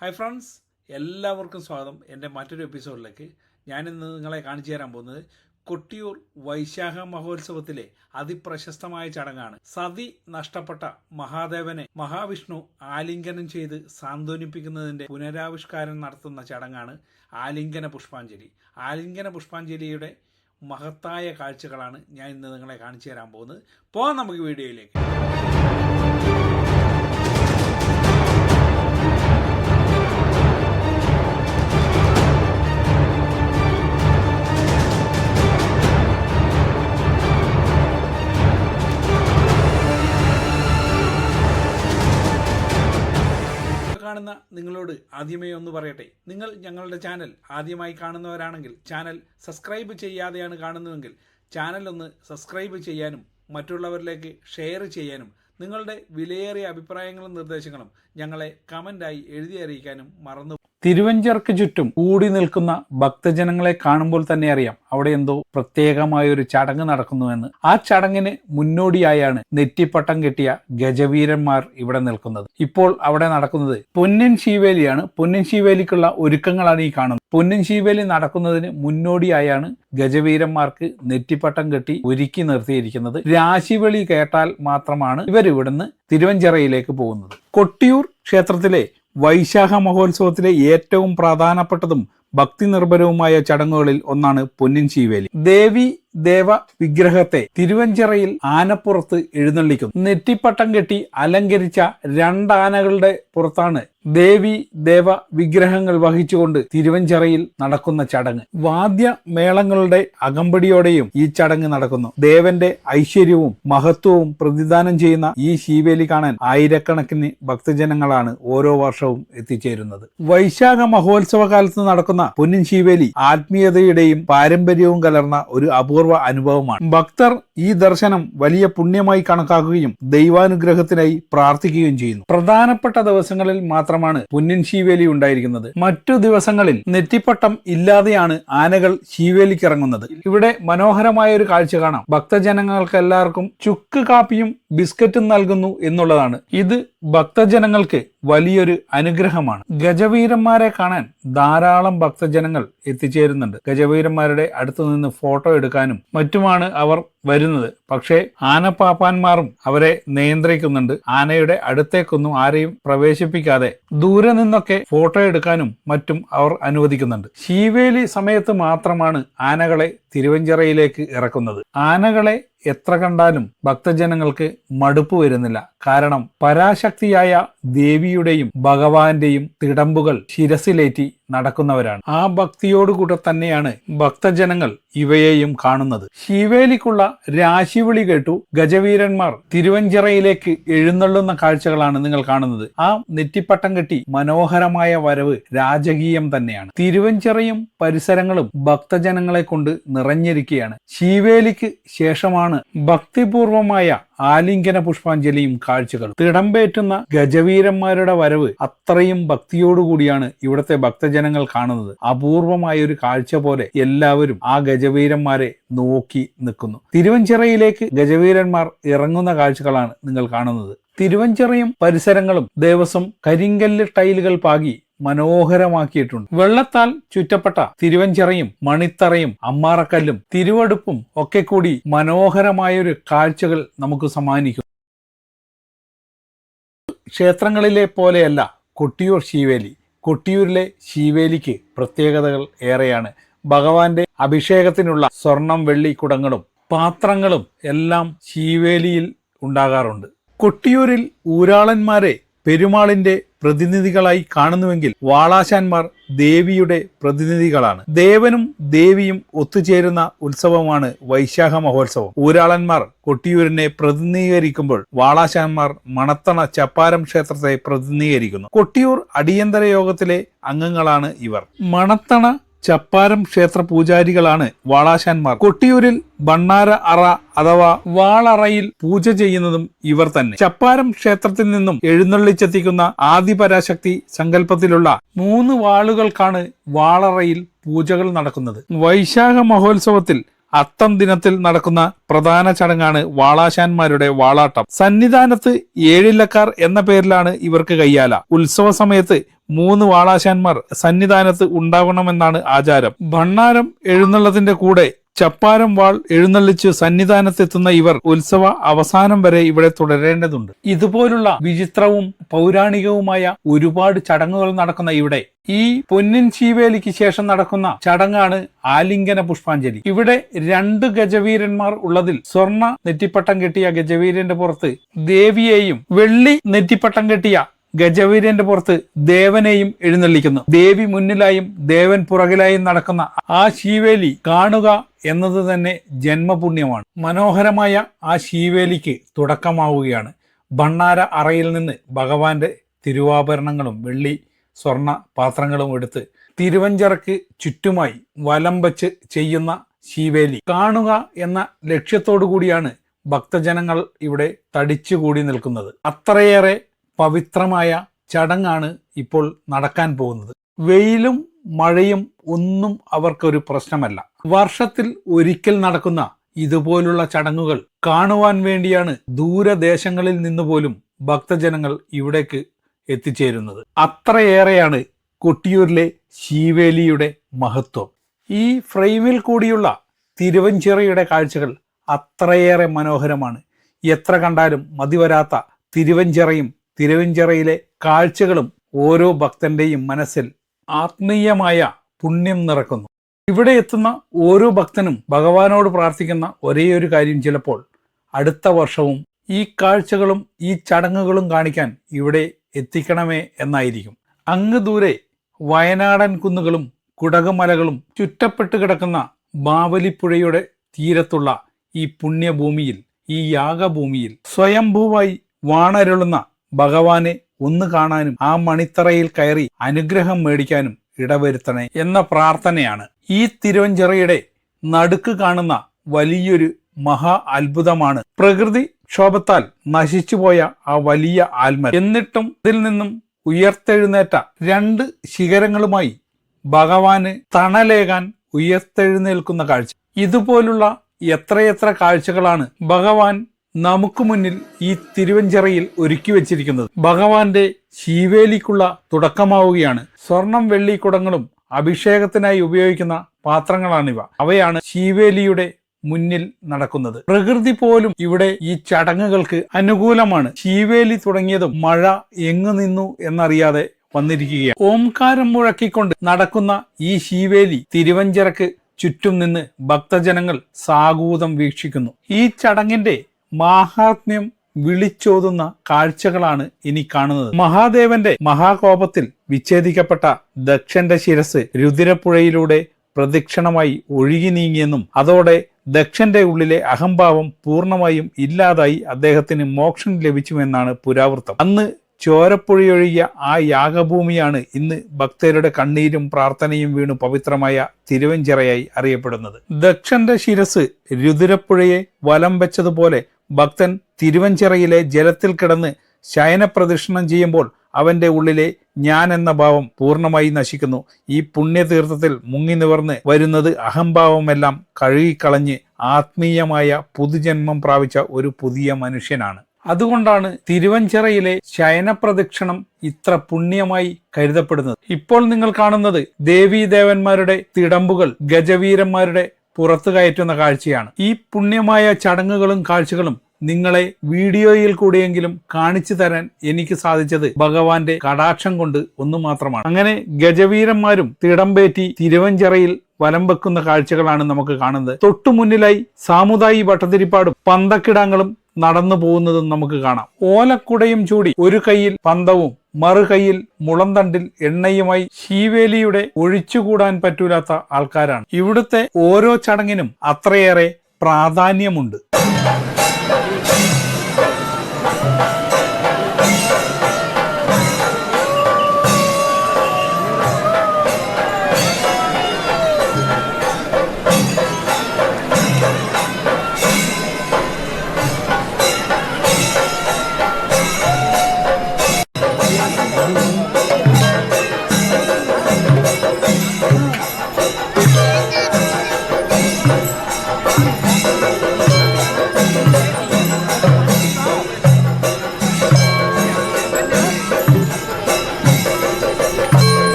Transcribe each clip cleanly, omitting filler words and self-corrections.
Hi friends, എല്ലാവർക്കും സ്വാഗതം. എൻ്റെ മറ്റൊരു എപ്പിസോഡിലേക്ക് ഞാനിന്ന് നിങ്ങളെ കാണിച്ചു തരാൻ പോകുന്നത് കൊട്ടിയൂർ വൈശാഖ മഹോത്സവത്തിലെ അതിപ്രശസ്തമായ ചടങ്ങാണ്. സതി നഷ്ടപ്പെട്ട മഹാദേവനെ മഹാവിഷ്ണു ആലിംഗനം ചെയ്ത് സാന്ത്വനിപ്പിക്കുന്നതിൻ്റെ പുനരാവിഷ്കാരം നടത്തുന്ന ചടങ്ങാണ് ആലിംഗന പുഷ്പാഞ്ജലി. ആലിംഗന പുഷ്പാഞ്ജലിയുടെ മഹത്തായ കാഴ്ചകളാണ് ഞാൻ ഇന്ന് നിങ്ങളെ കാണിച്ചു തരാൻ പോകുന്നത്. പോകാം നമുക്ക് വീഡിയോയിലേക്ക്. കാണുന്ന നിങ്ങളോട് ആദ്യമേ ഒന്ന് പറയട്ടെ, നിങ്ങൾ ഞങ്ങളുടെ ചാനൽ ആദ്യമായി കാണുന്നവരാണെങ്കിൽ ചാനൽ സബ്സ്ക്രൈബ് ചെയ്യാതെയാണ് കാണുന്നതെങ്കിൽ ചാനൽ ഒന്ന് സബ്സ്ക്രൈബ് ചെയ്യാനും മറ്റുള്ളവരിലേക്ക് ഷെയർ ചെയ്യാനും നിങ്ങളുടെ വിലയേറിയ അഭിപ്രായങ്ങളും നിർദ്ദേശങ്ങളും ഞങ്ങളെ കമൻ്റായി എഴുതി അറിയിക്കാനും മറന്നു. തിരുവഞ്ചർക്ക് ചുറ്റും കൂടി നിൽക്കുന്ന ഭക്തജനങ്ങളെ കാണുമ്പോൾ തന്നെ അറിയാം അവിടെ എന്തോ പ്രത്യേകമായൊരു ചടങ്ങ് നടക്കുന്നുവെന്ന്. ആ ചടങ്ങിന് മുന്നോടിയായാണ് നെറ്റിപ്പട്ടം കെട്ടിയ ഗജവീരന്മാർ ഇവിടെ നിൽക്കുന്നത്. ഇപ്പോൾ അവിടെ നടക്കുന്നത് പൊന്നിൻ ശീവേലിയാണ്. പൊന്നിൻ ശീവേലിക്കുള്ള ഒരുക്കങ്ങളാണ് ഈ കാണുന്നത്. പൊന്നിൻ ശീവേലി നടക്കുന്നതിന് മുന്നോടിയായാണ് ഗജവീരന്മാർക്ക് നെറ്റിപ്പട്ടം കെട്ടി ഒരുക്കി നിർത്തിയിരിക്കുന്നത്. രാശിവിളി കേട്ടാൽ മാത്രമാണ് ഇവരിവിടുന്ന് തിരുവഞ്ചിറയിലേക്ക് പോകുന്നത്. കൊട്ടിയൂർ ക്ഷേത്രത്തിലെ വൈശാഖ മഹോത്സവത്തിലെ ഏറ്റവും പ്രധാനപ്പെട്ടതും ഭക്തി നിർഭരവുമായ ചടങ്ങുകളിൽ ഒന്നാണ് പൊന്നിൻ ശീവേലി. ദേവി ദേവ വിഗ്രഹത്തെ തിരുവഞ്ചിറയിൽ ആനപ്പുറത്ത് എഴുന്നള്ളിക്കുന്നു. നെറ്റിപ്പട്ടം കെട്ടി അലങ്കരിച്ച രണ്ടാനകളുടെ പുറത്താണ് ദേവി ദേവ വിഗ്രഹങ്ങൾ വഹിച്ചുകൊണ്ട് തിരുവഞ്ചിറയിൽ നടക്കുന്ന ചടങ്ങ്. വാദ്യമേളങ്ങളുടെ അകമ്പടിയോടെയും ഈ ചടങ്ങ് നടക്കുന്നു. ദേവന്റെ ഐശ്വര്യവും മഹത്വവും പ്രതിദാനം ചെയ്യുന്ന ഈ ശീവേലി കാണാൻ ആയിരക്കണക്കിന് ഭക്തജനങ്ങളാണ് ഓരോ വർഷവും എത്തിച്ചേരുന്നത്. വൈശാഖ മഹോത്സവ കാലത്ത് നടക്കുന്ന പൊന്നിൻ ശീവേലി ആത്മീയതയുടെയും പാരമ്പര്യവും കലർന്ന ഒരു അപൂർവ അനുഭവമാണ്. ഭക്തർ ഈ ദർശനം വലിയ പുണ്യമായി കണക്കാക്കുകയും ദൈവാനുഗ്രഹത്തിനായി പ്രാർത്ഥിക്കുകയും ചെയ്യുന്നു. പ്രധാനപ്പെട്ട ദിവസങ്ങളിൽ മാത്രമാണ് പൊന്നിൻ ശീവേലി ഉണ്ടായിരിക്കുന്നത്. മറ്റു ദിവസങ്ങളിൽ നെറ്റിപ്പട്ടം ഇല്ലാതെയാണ് ആനകൾ ശീവേലിക്ക് ഇറങ്ങുന്നത്. ഇവിടെ മനോഹരമായ ഒരു കാഴ്ച കാണാം. ഭക്തജനങ്ങൾക്ക് എല്ലാവർക്കും ചുക്ക് കാപ്പിയും ബിസ്ക്കറ്റും നൽകുന്നു എന്നുള്ളതാണ്. ഇത് ഭക്തജനങ്ങൾക്ക് വലിയൊരു അനുഗ്രഹമാണ്. ഗജവീരന്മാരെ കാണാൻ ധാരാളം ഭക്തജനങ്ങൾ എത്തിച്ചേരുന്നുണ്ട്. ഗജവീരന്മാരുടെ അടുത്തു നിന്ന് ഫോട്ടോ എടുക്കാനും മറ്റുമാണ് അവർ വരുന്നത്. പക്ഷേ ആനപ്പാപ്പാന്മാരും അവരെ നിയന്ത്രിക്കുന്നുണ്ട്. ആനയുടെ അടുത്തേക്കൊന്നും ആരെയും പ്രവേശിപ്പിക്കാതെ ദൂരെ നിന്നൊക്കെ ഫോട്ടോ എടുക്കാനും മറ്റും അവർ അനുവദിക്കുന്നുണ്ട്. ശീവേലി സമയത്ത് മാത്രമാണ് ആനകളെ തിരുവഞ്ചിറയിലേക്ക് ഇറക്കുന്നത്. ആനകളെ എത്ര കണ്ടാലും ഭക്തജനങ്ങൾക്ക് മടുപ്പ് വരുന്നില്ല. കാരണം പരാശക്തിയായ ദേവിയുടെയും ഭഗവാന്റെയും തിടമ്പുകൾ ശിരസിലേറ്റി നടക്കുന്നവരാണ്. ആ ഭക്തിയോടുകൂടെ തന്നെയാണ് ഭക്തജനങ്ങൾ ഇവയെയും കാണുന്നത്. ശീവേലിക്കുള്ള രാശിവിളി കേട്ടു ഗജവീരന്മാർ തിരുവഞ്ചിറയിലേക്ക് എഴുന്നള്ളുന്ന കാഴ്ചകളാണ് നിങ്ങൾ കാണുന്നത്. ആ നെറ്റിപ്പട്ടം കെട്ടി മനോഹരമായ വരവ് രാജകീയം തന്നെയാണ്. തിരുവഞ്ചിറയും പരിസരങ്ങളും ഭക്തജനങ്ങളെ കൊണ്ട് നിറഞ്ഞിരിക്കുകയാണ്. ശീവേലിക്ക് ശേഷമാണ് ഭക്തിപൂർവമായ ആലിംഗന പുഷ്പാഞ്ജലിയും കാഴ്ചകളും. തിടമ്പേറ്റുന്ന ഗജവീരന്മാരുടെ വരവ് അത്രയും ഭക്തിയോടുകൂടിയാണ് ഇവിടുത്തെ ഭക്തജനങ്ങൾ കാണുന്നത്. അപൂർവമായ ഒരു കാഴ്ച പോലെ എല്ലാവരും ആ ഗജവീരന്മാരെ നോക്കി നിൽക്കുന്നു. തിരുവഞ്ചിറയിലേക്ക് ഗജവീരന്മാർ ഇറങ്ങുന്ന കാഴ്ചകളാണ് നിങ്ങൾ കാണുന്നത്. തിരുവഞ്ചിറയും പരിസരങ്ങളും ദേവസ്വം കരിങ്കല്ല് ടൈലുകൾ പാകി മനോഹരമാക്കിയിട്ടുണ്ട്. വെള്ളത്താൽ ചുറ്റപ്പെട്ട തിരുവഞ്ചിറയും മണിത്തറയും അമ്മാറക്കല്ലും തിരുവടുപ്പും ഒക്കെ കൂടി മനോഹരമായൊരു കാഴ്ചകൾ നമുക്ക് സമ്മാനിക്കും. ക്ഷേത്രങ്ങളിലെ പോലെയല്ല കൊട്ടിയൂർ ശീവേലി. കൊട്ടിയൂരിലെ ശീവേലിക്ക് പ്രത്യേകതകൾ ഏറെയാണ്. ഭഗവാന്റെ അഭിഷേകത്തിനുള്ള സ്വർണം വെള്ളി കുടങ്ങളും പാത്രങ്ങളും എല്ലാം ശീവേലിയിൽ ഉണ്ടാകാറുണ്ട്. കൊട്ടിയൂരിൽ ഊരാളന്മാരെ പെരുമാളിന്റെ പ്രതിനിധികളായി കാണുന്നുവെങ്കിൽ വാളാശാന്മാർ ദേവിയുടെ പ്രതിനിധികളാണ്. ദേവനും ദേവിയും ഒത്തുചേരുന്ന ഉത്സവമാണ് വൈശാഖ മഹോത്സവം. ഊരാളന്മാർ കൊട്ടിയൂരിനെ പ്രതിനിധീകരിക്കുമ്പോൾ വാളാശാന്മാർ മണത്തണ ചപ്പാരം ക്ഷേത്രത്തെ പ്രതിനിധീകരിക്കുന്നു. കൊട്ടിയൂർ അടിയന്തര യോഗത്തിലെ അംഗങ്ങളാണ് ഇവർ. മണത്തണ ചപ്പാരം ക്ഷേത്ര പൂജാരികളാണ് വാളാശാന്മാർ. കൊട്ടിയൂരിൽ ഭണ്ണാര അറ അഥവാ വാളറയിൽ പൂജ ചെയ്യുന്നതും ഇവർ തന്നെ. ചപ്പാരം ക്ഷേത്രത്തിൽ നിന്നും എഴുന്നള്ളിച്ചെത്തിക്കുന്ന ആദിപരാശക്തി സങ്കല്പത്തിലുള്ള 3 വാളുകൾക്കാണ് വാളറയിൽ പൂജകൾ നടക്കുന്നത്. വൈശാഖ മഹോത്സവത്തിൽ അത്തം ദിനത്തിൽ നടക്കുന്ന പ്രധാന ചടങ്ങാണ് വാളാശാന്മാരുടെ വാളാട്ടം. സന്നിധാനത്ത് ഏഴില്ലക്കാർ എന്ന പേരിലാണ് ഇവർക്ക് കയ്യാല. ഉത്സവ സമയത്ത് 3 വാളാശാന്മാർ സന്നിധാനത്ത് ഉണ്ടാവണമെന്നാണ് ആചാരം. ഭണ്ണാരം എഴുന്നള്ളത്തിന്റെ കൂടെ ചപ്പാരം വാൾ എഴുന്നള്ളിച്ച് സന്നിധാനത്തെത്തുന്ന ഇവർ ഉത്സവ അവസാനം വരെ ഇവിടെ തുടരേണ്ടതുണ്ട്. ഇതുപോലുള്ള വിചിത്രവും പൗരാണികവുമായ ഒരുപാട് ചടങ്ങുകൾ നടക്കുന്ന ഇവിടെ ഈ പൊന്നിൻ ശീവേലിക്ക് ശേഷം നടക്കുന്ന ചടങ്ങാണ് ആലിംഗന പുഷ്പാഞ്ജലി. ഇവിടെ 2 ഗജവീരന്മാർ ഉള്ളതിൽ സ്വർണ്ണ നെറ്റിപ്പട്ടം കെട്ടിയ ഗജവീരന്റെ പുറത്ത് ദേവിയെയും വെള്ളി നെറ്റിപ്പട്ടം കെട്ടിയ ഗജവീരന്റെ പുറത്ത് ദേവനെയും എഴുന്നള്ളിക്കുന്നു. ദേവി മുന്നിലായും ദേവൻ പുറകിലായും നടക്കുന്ന ആ ശീവേലി കാണുക എന്നത് തന്നെ ജന്മപുണ്യമാണ്. മനോഹരമായ ആ ശീവേലിക്ക് തുടക്കമാവുകയാണ്. ഭണ്ണാര അറയിൽ നിന്ന് ഭഗവാന്റെ തിരുവാഭരണങ്ങളും വെള്ളി സ്വർണ്ണ പാത്രങ്ങളും എടുത്ത് തിരുവഞ്ചിറക്ക് ചുറ്റുമായി വലം വച്ച് ചെയ്യുന്ന ശീവേലി കാണുക എന്ന ലക്ഷ്യത്തോടു കൂടിയാണ് ഭക്തജനങ്ങൾ ഇവിടെ തടിച്ചുകൂടി നിൽക്കുന്നത്. അത്രയേറെ പവിത്രമായ ചടങ്ങാണ് ഇപ്പോൾ നടക്കാൻ പോകുന്നത്. വെയിലും മഴയും ഒന്നും അവർക്കൊരു പ്രശ്നമല്ല. വർഷത്തിൽ ഒരിക്കൽ നടക്കുന്ന ഇതുപോലുള്ള ചടങ്ങുകൾ കാണുവാൻ വേണ്ടിയാണ് ദൂരദേശങ്ങളിൽ നിന്ന് പോലും ഭക്തജനങ്ങൾ ഇവിടേക്ക് എത്തിച്ചേരുന്നത്. അത്രയേറെയാണ് കൊട്ടിയൂരിലെ ശീവേലിയുടെ മഹത്വം. ഈ ഫ്രെയിമിൽ കൂടിയുള്ള തിരുവഞ്ചിറയുടെ കാഴ്ചകൾ അത്രയേറെ മനോഹരമാണ്. എത്ര കണ്ടാലും മതിവരാത്ത തിരുവഞ്ചിറയും തിരുവഞ്ചിറയിലെ കാഴ്ചകളും ഓരോ ഭക്തന്റെയും മനസ്സിൽ ആത്മീയമായ പുണ്യം നിറക്കുന്നു. ഇവിടെ എത്തുന്ന ഓരോ ഭക്തനും ഭഗവാനോട് പ്രാർത്ഥിക്കുന്ന ഒരേയൊരു കാര്യം ചിലപ്പോൾ അടുത്ത വർഷവും ഈ കാഴ്ചകളും ഈ ചടങ്ങുകളും കാണിക്കാൻ ഇവിടെ എത്തിക്കണമേ എന്നായിരിക്കും. അങ്ങ് ദൂരെ വയനാടൻ കുന്നുകളും കുടകുമലകളും ചുറ്റപ്പെട്ട് കിടക്കുന്ന ബാവലിപ്പുഴയുടെ തീരത്തുള്ള ഈ പുണ്യഭൂമിയിൽ, ഈ യാഗഭൂമിയിൽ സ്വയംഭൂവായി വാണരുളുന്ന ഭഗവാനെ ഒന്ന് കാണാനും ആ മണിത്തറയിൽ കയറി അനുഗ്രഹം മേടിക്കാനും ഇടവരുത്തണേ എന്ന പ്രാർത്ഥനയാണ്. ഈ തിരുവഞ്ചിറയുടെ നടുക്ക് കാണുന്ന വലിയൊരു മഹാ അത്ഭുതമാണ് പ്രകൃതി ക്ഷോഭത്താൽ നശിച്ചുപോയ ആ വലിയ ആൽമരം. എന്നിട്ടും ഇതിൽ നിന്നും ഉയർത്തെഴുന്നേറ്റ 2 ശിഖരങ്ങളുമായി ഭഗവാന് തണലേകാൻ ഉയർത്തെഴുന്നേൽക്കുന്ന കാഴ്ച. ഇതുപോലുള്ള എത്രയെത്ര കാഴ്ചകളാണ് ഭഗവാൻ നമുക്ക് മുന്നിൽ ഈ തിരുവഞ്ചിറയിൽ ഒരുക്കി വെച്ചിരിക്കുന്നത്. ഭഗവാന്റെ ശീവേലിക്കുള്ള തുടക്കമാവുകയാണ്. സ്വർണം വെള്ളി കുടങ്ങളും അഭിഷേകത്തിനായി ഉപയോഗിക്കുന്ന പാത്രങ്ങളാണിവ. അവയാണ് ശീവേലിയുടെ മുന്നിൽ നടക്കുന്നത്. പ്രകൃതി പോലും ഇവിടെ ഈ ചടങ്ങുകൾക്ക് അനുകൂലമാണ്. ശീവേലി തുടങ്ങിയതും മഴ എങ്ങു നിന്നു എന്നറിയാതെ വന്നിരിക്കുകയാണ്. ഓംകാരം മുഴക്കിക്കൊണ്ട് നടക്കുന്ന ഈ ശീവേലി തിരുവഞ്ചിറക്ക് ചുറ്റും നിന്ന് ഭക്തജനങ്ങൾ സാഗൂതം വീക്ഷിക്കുന്നു. ഈ ചടങ്ങിന്റെ മാഹാത്മ്യം വിളിച്ചോതുന്ന കാഴ്ചകളാണ് ഇനി കാണുന്നത്. മഹാദേവന്റെ മഹാകോപത്തിൽ വിച്ഛേദിക്കപ്പെട്ട ദക്ഷന്റെ ശിരസ് രുതിരപ്പുഴയിലൂടെ പ്രദക്ഷിണമായി ഒഴുകി നീങ്ങിയെന്നും അതോടെ ദക്ഷന്റെ ഉള്ളിലെ അഹംഭാവം പൂർണ്ണമായും ഇല്ലാതായി അദ്ദേഹത്തിന് മോക്ഷം ലഭിച്ചുവെന്നാണ് പുരാവൃത്തം. അന്ന് ചോരപ്പുഴയൊഴുകിയ ആ യാഗഭൂമിയാണ് ഇന്ന് ഭക്തരുടെ കണ്ണീരും പ്രാർത്ഥനയും വീണു പവിത്രമായ തിരുവഞ്ചിറയായി അറിയപ്പെടുന്നത്. ദക്ഷന്റെ ശിരസ് രുതിരപ്പുഴയെ വലം വെച്ചതുപോലെ ഭക്തൻ തിരുവഞ്ചിറയിലെ ജലത്തിൽ കിടന്ന് ശയന പ്രദക്ഷിണം ചെയ്യുമ്പോൾ അവന്റെ ഉള്ളിലെ ഞാൻ എന്ന ഭാവം പൂർണ്ണമായി നശിക്കുന്നു. ഈ പുണ്യതീർത്ഥത്തിൽ മുങ്ങി നിവർന്ന് വരുന്നത് അഹംഭാവമെല്ലാം കഴുകിക്കളഞ്ഞ് ആത്മീയമായ പുതുജന്മം പ്രാപിച്ച ഒരു പുതിയ മനുഷ്യനാണ്. അതുകൊണ്ടാണ് തിരുവഞ്ചിറയിലെ ശയനപ്രദക്ഷിണം ഇത്ര പുണ്യമായി കരുതപ്പെടുന്നത്. ഇപ്പോൾ നിങ്ങൾ കാണുന്നത് ദേവീദേവന്മാരുടെ തിടമ്പുകൾ ഗജവീരന്മാരുടെ പുറത്തു കയറ്റുന്ന കാഴ്ചയാണ്. ഈ പുണ്യമായ ചടങ്ങുകളും കാഴ്ചകളും നിങ്ങളെ വീഡിയോയിൽ കൂടിയെങ്കിലും കാണിച്ചു തരാൻ എനിക്ക് സാധിച്ചത് ഭഗവാന്റെ കടാക്ഷം കൊണ്ട് ഒന്നു മാത്രമാണ്. അങ്ങനെ ഗജവീരന്മാരും തിടമ്പേറ്റി തിരുവഞ്ചിറയിൽ വലം വെക്കുന്ന കാഴ്ചകളാണ് നമുക്ക് കാണുന്നത്. തൊട്ടു മുന്നിലായി സാമുദായി ഭട്ടതിരിപ്പാടും പന്തക്കിടാങ്ങളും നടന്നു പോകുന്നതും നമുക്ക് കാണാം. ഓലക്കുടയും ചൂടി ഒരു കൈയിൽ പന്തവും മറുകൈയിൽ മുളന്തണ്ടിൽ എണ്ണയുമായി ശീവേലിയുടെ ഒഴിച്ചുകൂടാൻ പറ്റൂലാത്ത ആൾക്കാരാണ്. ഇവിടുത്തെ ഓരോ ചടങ്ങിനും അത്രയേറെ പ്രാധാന്യമുണ്ട്.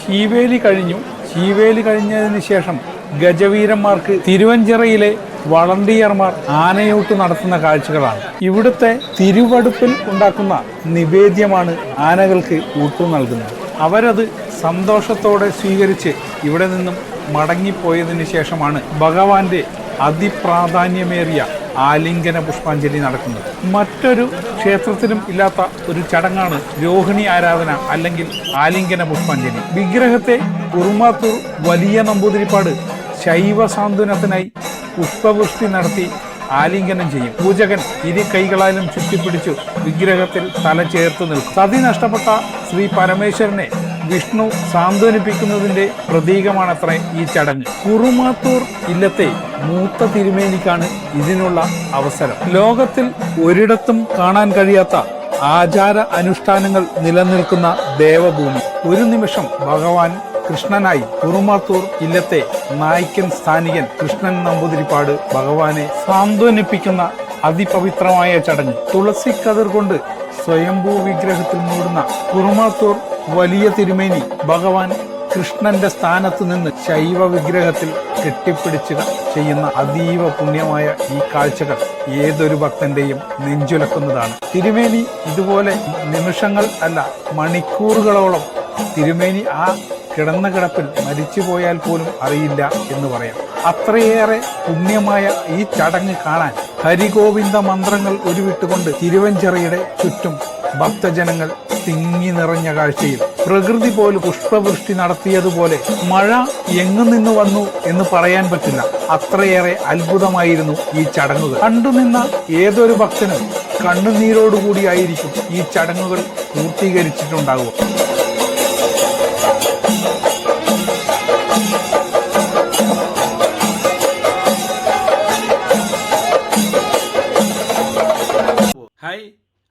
ശീവേലി കഴിഞ്ഞു. ശീവേലി കഴിഞ്ഞതിന് ശേഷം ഗജവീരന്മാർക്ക് തിരുവഞ്ചിറയിലെ വളണ്ടിയർമാർ ആനയൂട്ട് നടത്തുന്ന കാഴ്ചകളാണ്. ഇവിടുത്തെ തിരുവടുപ്പിൽ ഉണ്ടാക്കുന്ന നിവേദ്യമാണ് ആനകൾക്ക് ഊട്ടു നൽകുന്നത്. അവരത് സന്തോഷത്തോടെ സ്വീകരിച്ച് ഇവിടെ നിന്നും മടങ്ങിപ്പോയതിന് ശേഷമാണ് ഭഗവാന്റെ അതിപ്രാധാന്യമേറിയ ആലിംഗന പുഷ്പാഞ്ജലി നടക്കുന്നത്. മറ്റൊരു ക്ഷേത്രത്തിലും ഇല്ലാത്ത ഒരു ചടങ്ങാണ് രോഹിണി ആരാധന അല്ലെങ്കിൽ ആലിംഗന പുഷ്പാഞ്ജലി. വിഗ്രഹത്തെ കുറുമാത്തൂർ വലിയ നമ്പൂതിരിപ്പാട് ശൈവ സാന്ത്വനത്തിനായി പുഷ്പവൃഷ്ടി നടത്തി ആലിംഗനം ചെയ്യും. പൂജകൻ ഇരു കൈകളാലും ചുറ്റിപ്പിടിച്ചു വിഗ്രഹത്തിൽ തല ചേർത്ത് നിൽക്കും. സതി നഷ്ടപ്പെട്ട ശ്രീ പരമേശ്വരനെ വിഷ്ണു സാന്ത്വനിപ്പിക്കുന്നതിന്റെ പ്രതീകമാണത്രേ ഈ ചടങ്ങ്. കുറുമാത്തൂർ ഇല്ലത്തെ മൂത്ത തിരുമേനിക്കാണ് ഇതിനുള്ള അവസരം. ലോകത്തിൽ ഒരിടത്തും കാണാൻ കഴിയാത്ത ആചാര അനുഷ്ഠാനങ്ങൾ നിലനിൽക്കുന്ന ദേവഭൂമി. ഒരു നിമിഷം ഭഗവാൻ കൃഷ്ണനായി കുറുമാത്തൂർ ഇല്ലത്തെ നായ്ക്കൻ സ്ഥാനികൻ കൃഷ്ണൻ നമ്പൂതിരിപ്പാട് ഭഗവാനെ സാന്ത്വനിപ്പിക്കുന്ന അതിപവിത്രമായ ചടങ്ങ്. തുളസിക്കതിർ കൊണ്ട് സ്വയംഭൂ വിഗ്രഹത്തിൽ മൂടുന്ന കുറുമാത്തൂർ വലിയ തിരുമേനി ഭഗവാൻ കൃഷ്ണന്റെ സ്ഥാനത്ത് നിന്ന് ശൈവ വിഗ്രഹത്തിൽ കെട്ടിപ്പിടിച്ച് ചെയ്യുന്ന അതീവ പുണ്യമായ ഈ കാഴ്ചകൾ ഏതൊരു ഭക്തന്റെയും നെഞ്ചുലക്കുന്നതാണ്. തിരുമേനി ഇതുപോലെ നിമിഷങ്ങൾ അല്ല മണിക്കൂറുകളോളം തിരുമേനി ആ കിടന്ന കിടപ്പിൽ മരിച്ചുപോയാൽ പോലും അറിയില്ല എന്ന് പറയാം. അത്രയേറെ പുണ്യമായ ഈ ചടങ്ങ് കാണാൻ ഹരിഗോവിന്ദ മന്ത്രങ്ങൾ ഉരുവിട്ടുകൊണ്ട് തിരുവഞ്ചിറയുടെ ചുറ്റും ഭക്തജനങ്ങൾ തിങ്ങി നിറഞ്ഞ കാഴ്ചയിൽ പ്രകൃതി പോലും പുഷ്പവൃഷ്ടി നടത്തിയതുപോലെ മഴ എങ്ങു നിന്ന് വന്നു എന്ന് പറയാൻ പറ്റില്ല. അത്രയേറെ അത്ഭുതമായിരുന്നു ഈ ചടങ്ങുകൾ. കണ്ടുനിന്ന ഏതൊരു ഭക്തനും കണ്ണുനീരോടുകൂടിയായിരിക്കും ഈ ചടങ്ങുകൾ പൂർത്തീകരിച്ചിട്ടുണ്ടാകുക. ഹായ്,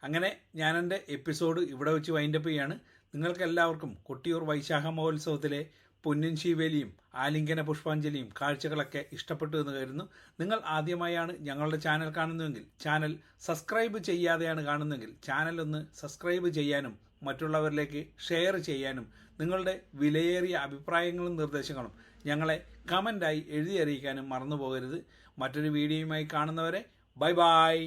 അങ്ങനെ ഞാൻ എൻ്റെ എപ്പിസോഡ് ഇവിടെ വെച്ച് വൈൻഡപ്പ് ചെയ്യാണ്. നിങ്ങൾക്ക് എല്ലാവർക്കും കൊട്ടിയൂർ വൈശാഖ മഹോത്സവത്തിലെ പൊന്നിൻ ശീവേലിയും ആലിംഗന പുഷ്പാഞ്ജലിയും കാഴ്ചകളൊക്കെ ഇഷ്ടപ്പെട്ടു എന്ന് കരുതുന്നു. നിങ്ങൾ ആദ്യമായാണ് ഞങ്ങളുടെ ചാനൽ കാണുന്നതെങ്കിൽ, ചാനൽ സബ്സ്ക്രൈബ് ചെയ്യാതെയാണ് കാണുന്നതെങ്കിൽ ചാനൽ ഒന്ന് സബ്സ്ക്രൈബ് ചെയ്യാനും മറ്റുള്ളവരിലേക്ക് ഷെയർ ചെയ്യാനും നിങ്ങളുടെ വിലയേറിയ അഭിപ്രായങ്ങളും നിർദ്ദേശങ്ങളും ഞങ്ങളെ കമൻ്റായി എഴുതി അറിയിക്കാനും മറന്നു പോകരുത്. മറ്റൊരു വീഡിയോയുമായി കാണുന്നവരെ ബൈ ബൈ.